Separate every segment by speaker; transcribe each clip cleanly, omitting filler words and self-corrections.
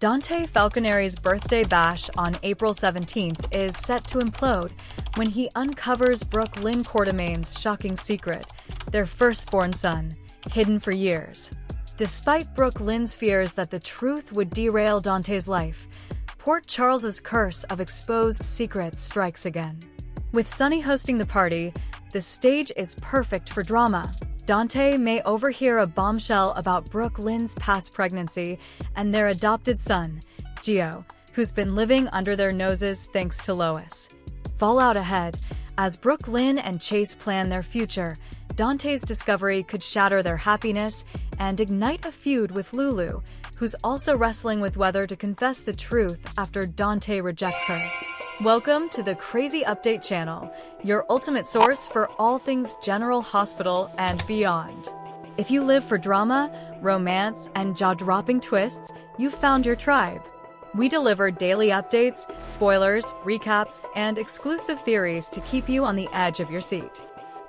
Speaker 1: Dante Falconeri's birthday bash on April 17th is set to implode when he uncovers Brooke Lynn Quartermain's shocking secret, their firstborn son, hidden for years. Despite Brooke Lynn's fears that the truth would derail Dante's life, Port Charles's curse of exposed secrets strikes again. With Sonny hosting the party, the stage is perfect for drama. Dante may overhear a bombshell about Brooke Lynn's past pregnancy and their adopted son, Gio, who's been living under their noses thanks to Lois. Fallout ahead. As Brooke Lynn and Chase plan their future, Dante's discovery could shatter their happiness and ignite a feud with Lulu, who's also wrestling with whether to confess the truth after Dante rejects her. Welcome to the Crazy Update channel, your ultimate source for all things General Hospital and beyond. If you live for drama, romance, and jaw-dropping twists, you've found your tribe. We deliver daily updates, spoilers, recaps, and exclusive theories to keep you on the edge of your seat.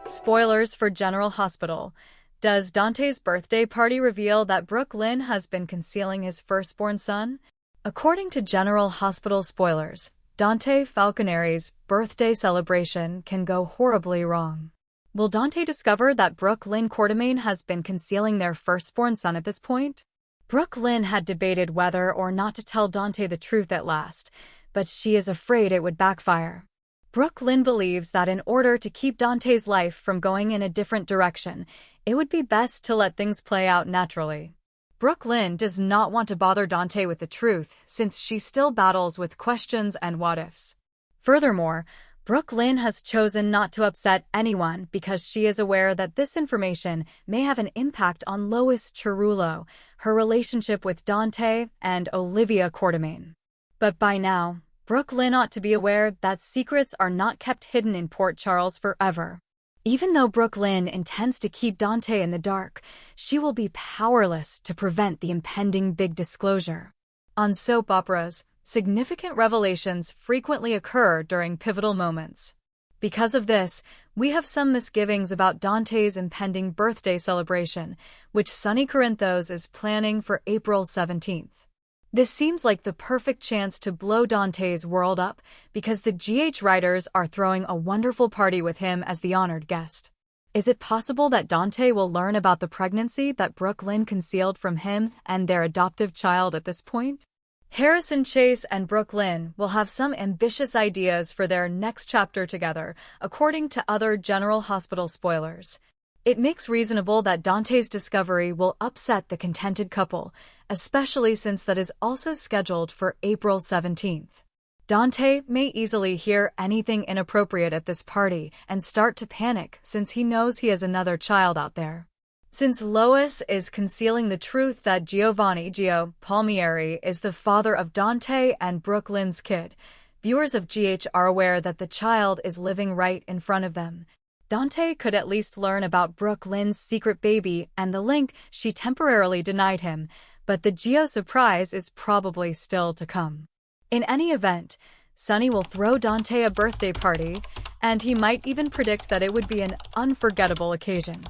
Speaker 1: Spoilers for General Hospital. Does Dante's birthday party reveal that Brooke Lynn has been concealing his firstborn son? According to General Hospital spoilers, Dante Falconeri's birthday celebration can go horribly wrong. Will Dante discover that Brooke Lynn Quartermain has been concealing their firstborn son at this point? Brooke Lynn had debated whether or not to tell Dante the truth at last, but she is afraid it would backfire. Brooke Lynn believes that in order to keep Dante's life from going in a different direction, it would be best to let things play out naturally. Brooke Lynn does not want to bother Dante with the truth since she still battles with questions and what-ifs. Furthermore, Brooke Lynn has chosen not to upset anyone because she is aware that this information may have an impact on Lois Cerullo, her relationship with Dante, and Olivia Quartermain. But by now, Brooke Lynn ought to be aware that secrets are not kept hidden in Port Charles forever. Even though Brooke Lynn intends to keep Dante in the dark, she will be powerless to prevent the impending big disclosure. On soap operas, significant revelations frequently occur during pivotal moments. Because of this, we have some misgivings about Dante's impending birthday celebration, which Sonny Corinthos is planning for April 17th. This seems like the perfect chance to blow Dante's world up because the GH writers are throwing a wonderful party with him as the honored guest. Is it possible that Dante will learn about the pregnancy that Brooke Lynn concealed from him and their adoptive child at this point? Harrison Chase and Brooke Lynn will have some ambitious ideas for their next chapter together, according to other General Hospital spoilers. It makes reasonable that Dante's discovery will upset the contented couple, especially since that is also scheduled for April 17th. Dante may easily hear anything inappropriate at this party and start to panic since he knows he has another child out there. Since Lois is concealing the truth that Gio Palmieri is the father of Dante and Brooke Lynn's kid, viewers of GH are aware that the child is living right in front of them. Dante could at least learn about Brooke Lynn's secret baby and the link she temporarily denied him, but the Gio surprise is probably still to come. In any event, Sonny will throw Dante a birthday party, and he might even predict that it would be an unforgettable occasion.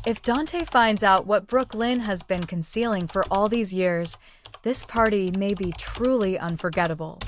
Speaker 1: If Dante finds out what Brooke Lynn has been concealing for all these years, this party may be truly unforgettable.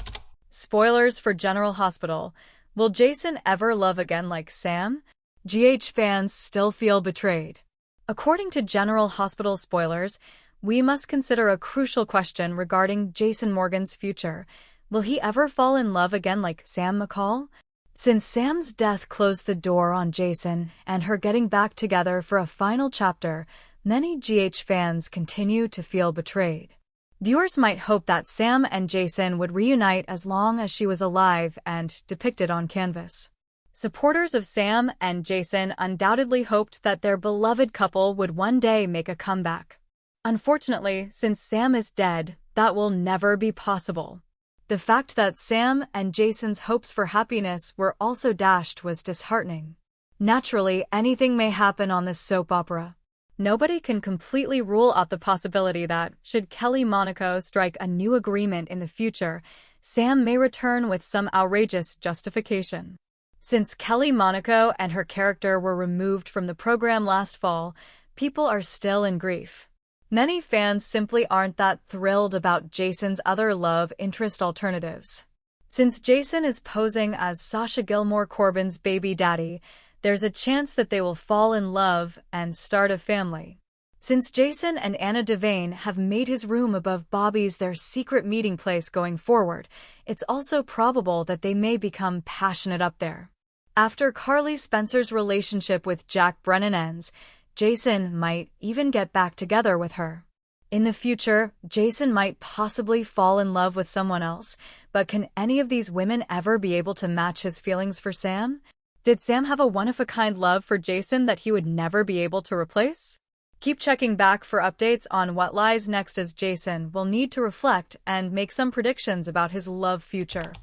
Speaker 1: Spoilers for General Hospital. Will Jason ever love again like Sam? GH fans still feel betrayed. According to General Hospital spoilers, we must consider a crucial question regarding Jason Morgan's future. Will he ever fall in love again like Sam McCall? Since Sam's death closed the door on Jason and her getting back together for a final chapter, many GH fans continue to feel betrayed. Viewers might hope that Sam and Jason would reunite as long as she was alive and depicted on canvas. Supporters of Sam and Jason undoubtedly hoped that their beloved couple would one day make a comeback. Unfortunately, since Sam is dead, that will never be possible. The fact that Sam and Jason's hopes for happiness were also dashed was disheartening. Naturally, anything may happen on this soap opera. Nobody can completely rule out the possibility that, should Kelly Monaco strike a new agreement in the future, Sam may return with some outrageous justification. Since Kelly Monaco and her character were removed from the program last fall, people are still in grief. Many fans simply aren't that thrilled about Jason's other love interest alternatives. Since Jason is posing as Sasha Gilmore Corbin's baby daddy, there's a chance that they will fall in love and start a family. Since Jason and Anna Devane have made his room above Bobby's their secret meeting place going forward, it's also probable that they may become passionate up there. After Carly Spencer's relationship with Jack Brennan ends, Jason might even get back together with her. In the future, Jason might possibly fall in love with someone else, but can any of these women ever be able to match his feelings for Sam? Did Sam have a one-of-a-kind love for Jason that he would never be able to replace? Keep checking back for updates on what lies next, as Jason will need to reflect and make some predictions about his love future.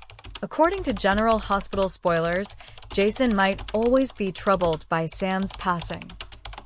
Speaker 1: According to General Hospital spoilers, Jason might always be troubled by Sam's passing.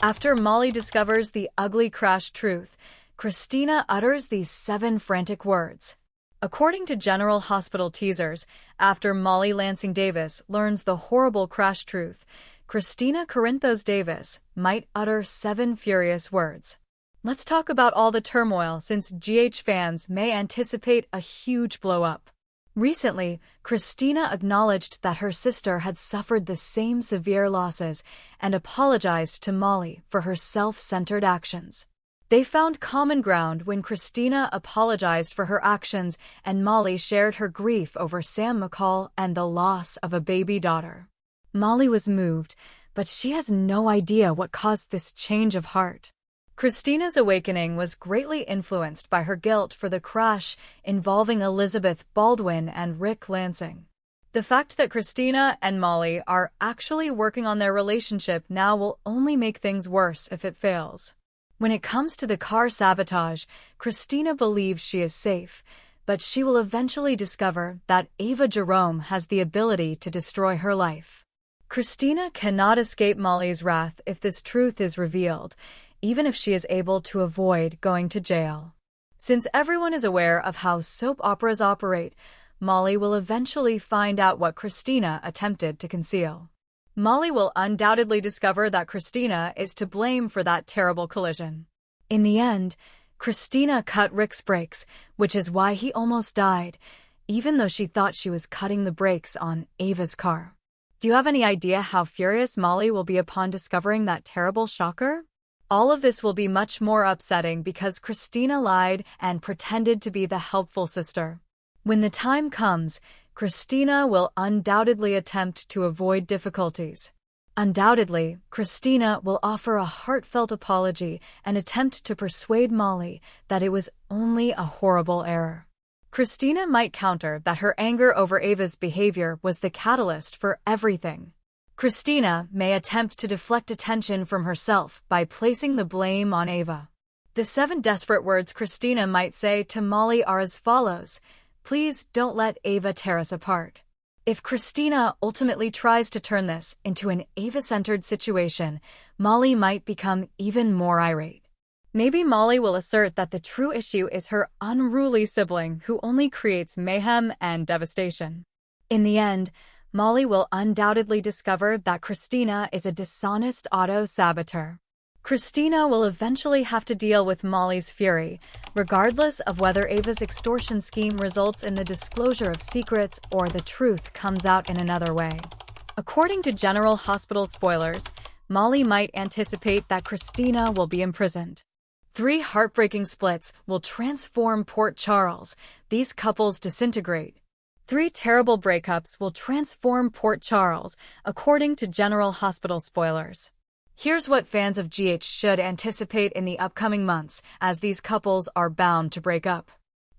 Speaker 1: After Molly discovers the ugly crash truth, Christina utters these 7 frantic words. According to General Hospital teasers, after Molly Lansing Davis learns the horrible crash truth, Christina Corinthos Davis might utter 7 furious words. Let's talk about all the turmoil, since GH fans may anticipate a huge blow-up. Recently, Christina acknowledged that her sister had suffered the same severe losses and apologized to Molly for her self-centered actions. They found common ground when Christina apologized for her actions and Molly shared her grief over Sam McCall and the loss of a baby daughter. Molly was moved, but she has no idea what caused this change of heart. Christina's awakening was greatly influenced by her guilt for the crash involving Elizabeth Baldwin and Rick Lansing. The fact that Christina and Molly are actually working on their relationship now will only make things worse if it fails. When it comes to the car sabotage, Christina believes she is safe, but she will eventually discover that Ava Jerome has the ability to destroy her life. Christina cannot escape Molly's wrath if this truth is revealed, even if she is able to avoid going to jail. Since everyone is aware of how soap operas operate, Molly will eventually find out what Christina attempted to conceal. Molly will undoubtedly discover that Christina is to blame for that terrible collision. In the end, Christina cut Rick's brakes, which is why he almost died, even though she thought she was cutting the brakes on Ava's car. Do you have any idea how furious Molly will be upon discovering that terrible shocker? All of this will be much more upsetting because Christina lied and pretended to be the helpful sister. When the time comes, Christina will undoubtedly attempt to avoid difficulties. Undoubtedly, Christina will offer a heartfelt apology and attempt to persuade Molly that it was only a horrible error. Christina might counter that her anger over Ava's behavior was the catalyst for everything. Christina may attempt to deflect attention from herself by placing the blame on Ava. The 7 desperate words Christina might say to Molly are as follows: "Please don't let Ava tear us apart." If Christina ultimately tries to turn this into an Ava-centered situation, Molly might become even more irate. Maybe Molly will assert that the true issue is her unruly sibling who only creates mayhem and devastation. In the end, Molly will undoubtedly discover that Christina is a dishonest auto-saboteur. Christina will eventually have to deal with Molly's fury, regardless of whether Ava's extortion scheme results in the disclosure of secrets or the truth comes out in another way. According to General Hospital spoilers, Molly might anticipate that Christina will be imprisoned. 3 heartbreaking splits will transform Port Charles. These couples disintegrate. 3 terrible breakups will transform Port Charles, according to General Hospital spoilers. Here's what fans of GH should anticipate in the upcoming months, as these couples are bound to break up.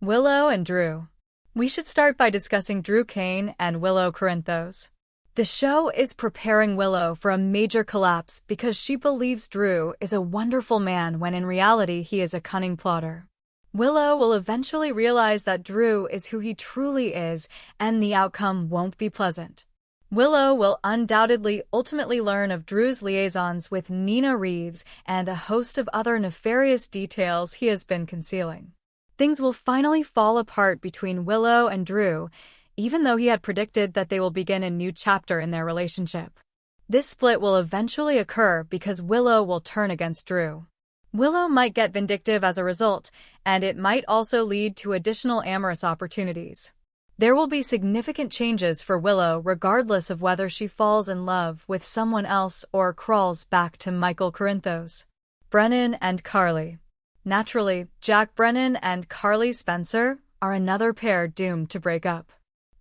Speaker 1: Willow and Drew. We should start by discussing Drew Kane and Willow Corinthos. The show is preparing Willow for a major collapse because she believes Drew is a wonderful man when in reality he is a cunning plotter. Willow will eventually realize that Drew is who he truly is, and the outcome won't be pleasant. Willow will undoubtedly ultimately learn of Drew's liaisons with Nina Reeves and a host of other nefarious details he has been concealing. Things will finally fall apart between Willow and Drew, even though he had predicted that they will begin a new chapter in their relationship. This split will eventually occur because Willow will turn against Drew. Willow might get vindictive as a result, and it might also lead to additional amorous opportunities. There will be significant changes for Willow regardless of whether she falls in love with someone else or crawls back to Michael Corinthos. Brennan and Carly. Naturally, Jack Brennan and Carly Spencer are another pair doomed to break up.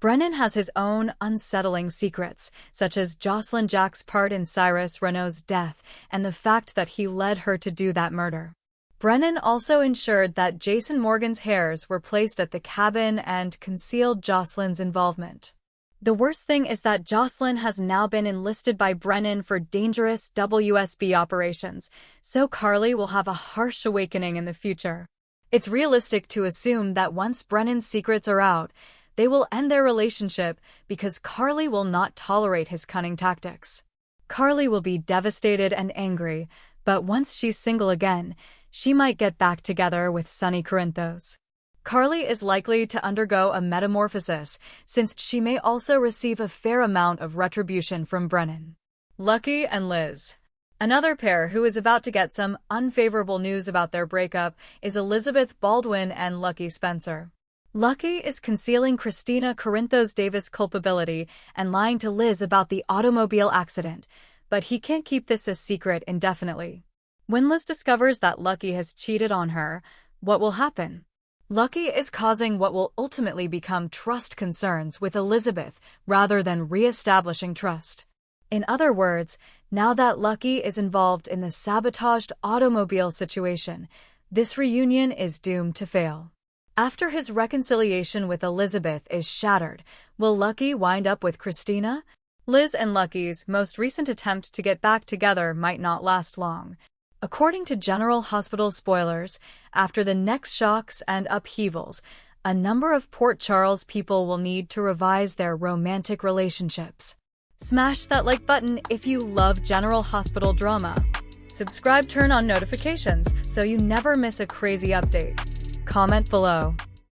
Speaker 1: Brennan has his own unsettling secrets, such as Jocelyn Jack's part in Cyrus Renault's death and the fact that he led her to do that murder. Brennan also ensured that Jason Morgan's hairs were placed at the cabin and concealed Jocelyn's involvement. The worst thing is that Jocelyn has now been enlisted by Brennan for dangerous WSB operations, so Carly will have a harsh awakening in the future. It's realistic to assume that once Brennan's secrets are out, they will end their relationship because Carly will not tolerate his cunning tactics. Carly will be devastated and angry, but once she's single again, she might get back together with Sonny Corinthos. Carly is likely to undergo a metamorphosis, since she may also receive a fair amount of retribution from Brennan. Lucky and Liz. Another pair who is about to get some unfavorable news about their breakup is Elizabeth Baldwin and Lucky Spencer. Lucky is concealing Christina Corinthos Davis' culpability and lying to Liz about the automobile accident, but he can't keep this a secret indefinitely. When Liz discovers that Lucky has cheated on her, what will happen? Lucky is causing what will ultimately become trust concerns with Elizabeth rather than re-establishing trust. In other words, now that Lucky is involved in the sabotaged automobile situation, this reunion is doomed to fail. After his reconciliation with Elizabeth is shattered, will Lucky wind up with Christina? Liz and Lucky's most recent attempt to get back together might not last long. According to General Hospital spoilers, after the next shocks and upheavals, a number of Port Charles people will need to revise their romantic relationships. Smash that like button if you love General Hospital drama. Subscribe, turn on notifications so you never miss a crazy update. Comment below.